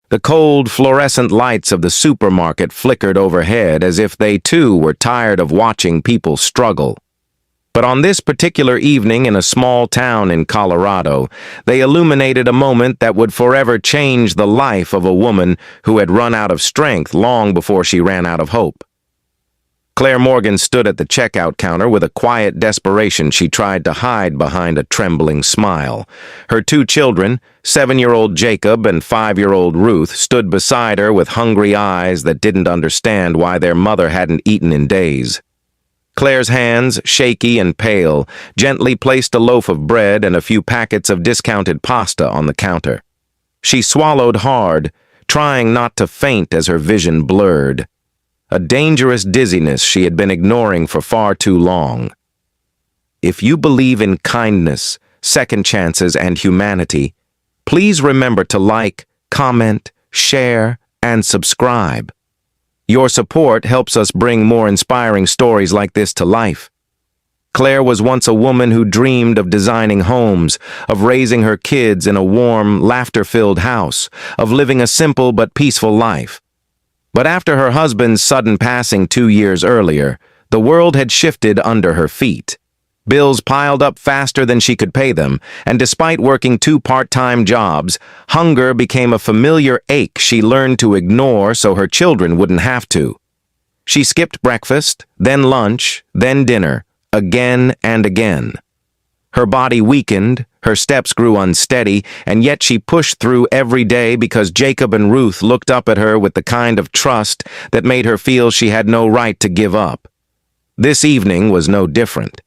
The cold, fluorescent lights of the supermarket flickered overhead as if they too were tired of watching people struggle. But on this particular evening in a small town in Colorado, they illuminated a moment that would forever change the life of a woman who had run out of strength long before she ran out of hope. Claire Morgan stood at the checkout counter with a quiet desperation she tried to hide behind a trembling smile. Her two children, 7-year-old Jacob and 5-year-old Ruth, stood beside her with hungry eyes that didn't understand why their mother hadn't eaten in days. Claire's hands, shaky and pale, gently placed a loaf of bread and a few packets of discounted pasta on the counter. She swallowed hard, trying not to faint as her vision blurred. A dangerous dizziness she had been ignoring for far too long. If you believe in kindness, second chances, and humanity, please remember to like, comment, share, and subscribe. Your support helps us bring more inspiring stories like this to life. Claire was once a woman who dreamed of designing homes, of raising her kids in a warm, laughter-filled house, of living a simple but peaceful life. But after her husband's sudden passing 2 years earlier, the world had shifted under her feet. Bills piled up faster than she could pay them, and despite working 2 part-time jobs, hunger became a familiar ache she learned to ignore so her children wouldn't have to. She skipped breakfast, then lunch, then dinner, again and again. Her body weakened, her steps grew unsteady, and yet she pushed through every day because Jacob and Ruth looked up at her with the kind of trust that made her feel she had no right to give up. This evening was no different.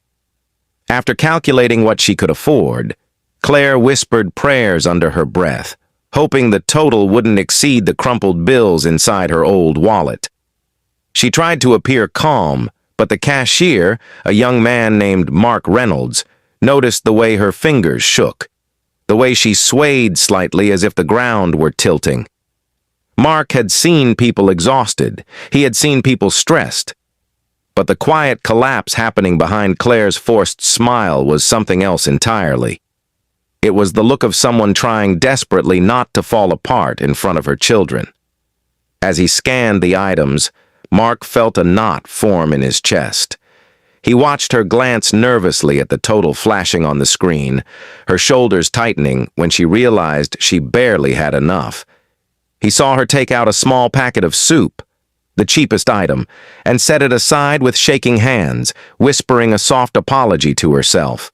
After calculating what she could afford, Claire whispered prayers under her breath, hoping the total wouldn't exceed the crumpled bills inside her old wallet. She tried to appear calm, but the cashier, a young man named Mark Reynolds, noticed the way her fingers shook, the way she swayed slightly as if the ground were tilting. Mark had seen people exhausted. He had seen people stressed. But the quiet collapse happening behind Claire's forced smile was something else entirely. It was the look of someone trying desperately not to fall apart in front of her children. As he scanned the items, Mark felt a knot form in his chest. He watched her glance nervously at the total flashing on the screen, her shoulders tightening when she realized she barely had enough. He saw her take out a small packet of soup, the cheapest item, and set it aside with shaking hands, whispering a soft apology to herself.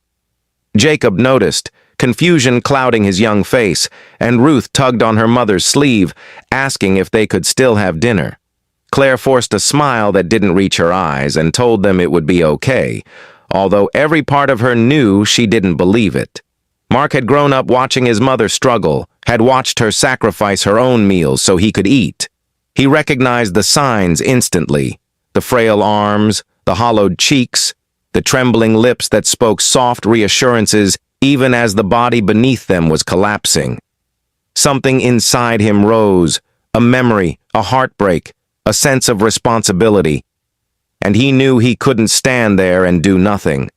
Jacob noticed, confusion clouding his young face, and Ruth tugged on her mother's sleeve, asking if they could still have dinner. Claire forced a smile that didn't reach her eyes and told them it would be okay, although every part of her knew she didn't believe it. Mark had grown up watching his mother struggle, had watched her sacrifice her own meals so he could eat. He recognized the signs instantly, the frail arms, the hollowed cheeks, the trembling lips that spoke soft reassurances even as the body beneath them was collapsing. Something inside him rose, a memory, a heartbreak, a sense of responsibility, and he knew he couldn't stand there and do nothing.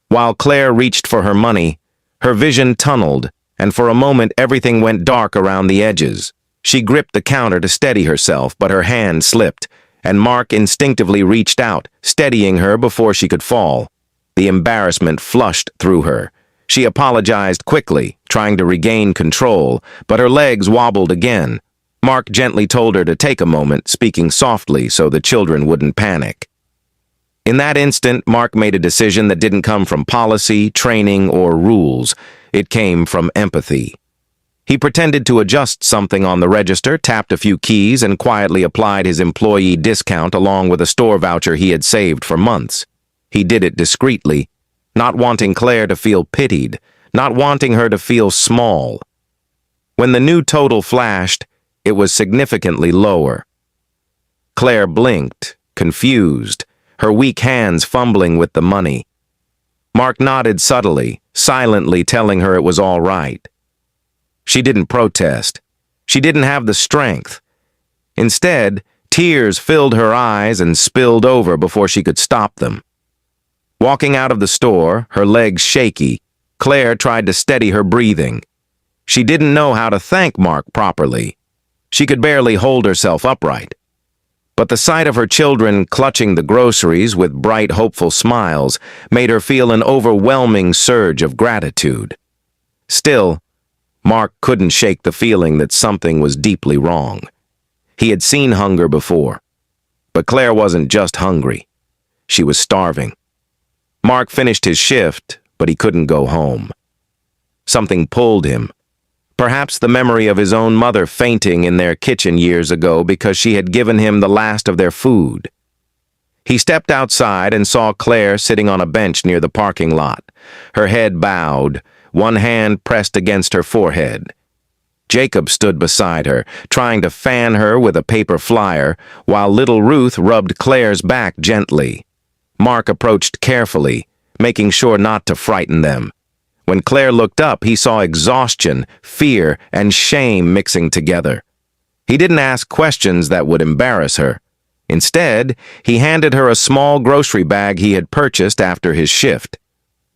While Claire reached for her money, her vision tunneled, and for a moment everything went dark around the edges. She gripped the counter to steady herself, but her hand slipped, and Mark instinctively reached out, steadying her before she could fall. The embarrassment flushed through her. She apologized quickly, trying to regain control, but her legs wobbled again. Mark gently told her to take a moment, speaking softly so the children wouldn't panic. In that instant, Mark made a decision that didn't come from policy, training, or rules. It came from empathy. He pretended to adjust something on the register, tapped a few keys, and quietly applied his employee discount along with a store voucher he had saved for months. He did it discreetly, not wanting Claire to feel pitied, not wanting her to feel small. When the new total flashed, it was significantly lower. Claire blinked, confused, her weak hands fumbling with the money. Mark nodded subtly, silently telling her it was all right. She didn't protest. She didn't have the strength. Instead, tears filled her eyes and spilled over before she could stop them. Walking out of the store, her legs shaky, Claire tried to steady her breathing. She didn't know how to thank Mark properly, She could barely hold herself upright. But the sight of her children clutching the groceries with bright, hopeful smiles made her feel an overwhelming surge of gratitude. Still, Mark couldn't shake the feeling that something was deeply wrong. He had seen hunger before, but Claire wasn't just hungry. She was starving. Mark finished his shift, but he couldn't go home. Something pulled him. Perhaps the memory of his own mother fainting in their kitchen years ago because she had given him the last of their food. He stepped outside and saw Claire sitting on a bench near the parking lot, her head bowed, one hand pressed against her forehead. Jacob stood beside her, trying to fan her with a paper flyer, while little Ruth rubbed Claire's back gently. Mark approached carefully, making sure not to frighten them. When Claire looked up, he saw exhaustion, fear, and shame mixing together. He didn't ask questions that would embarrass her. Instead, he handed her a small grocery bag he had purchased after his shift,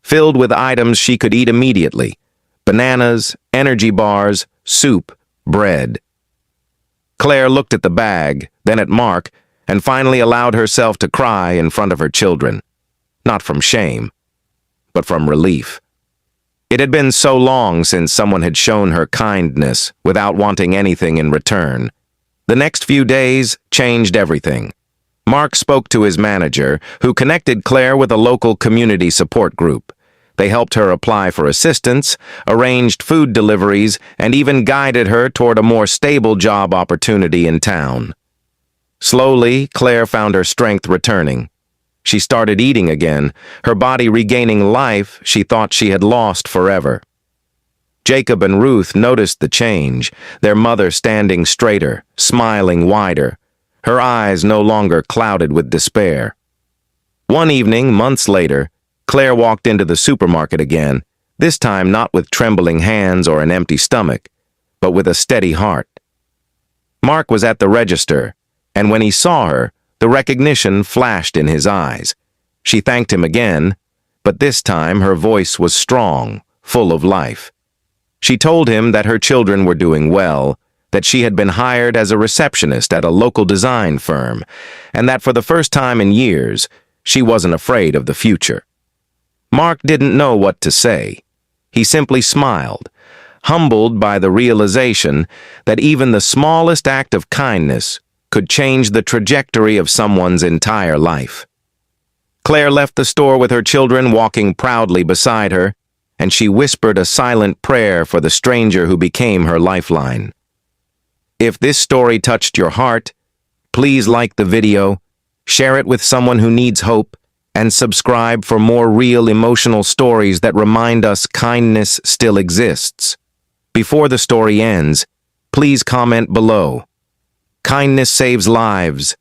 filled with items she could eat immediately: bananas, energy bars, soup, bread. Claire looked at the bag, then at Mark, and finally allowed herself to cry in front of her children. Not from shame, but from relief. It had been so long since someone had shown her kindness without wanting anything in return. The next few days changed everything. Mark spoke to his manager, who connected Claire with a local community support group. They helped her apply for assistance, arranged food deliveries, and even guided her toward a more stable job opportunity in town. Slowly, Claire found her strength returning. She started eating again, her body regaining life she thought she had lost forever. Jacob and Ruth noticed the change, their mother standing straighter, smiling wider, her eyes no longer clouded with despair. One evening, months later, Claire walked into the supermarket again, this time not with trembling hands or an empty stomach, but with a steady heart. Mark was at the register, and when he saw her, the recognition flashed in his eyes. She thanked him again, but this time her voice was strong, full of life. She told him that her children were doing well, that she had been hired as a receptionist at a local design firm, and that for the first time in years, she wasn't afraid of the future. Mark didn't know what to say. He simply smiled, humbled by the realization that even the smallest act of kindness could change the trajectory of someone's entire life. Claire left the store with her children walking proudly beside her, and she whispered a silent prayer for the stranger who became her lifeline. If this story touched your heart, please like the video, share it with someone who needs hope, and subscribe for more real emotional stories that remind us kindness still exists. Before the story ends, please comment below. Kindness saves lives,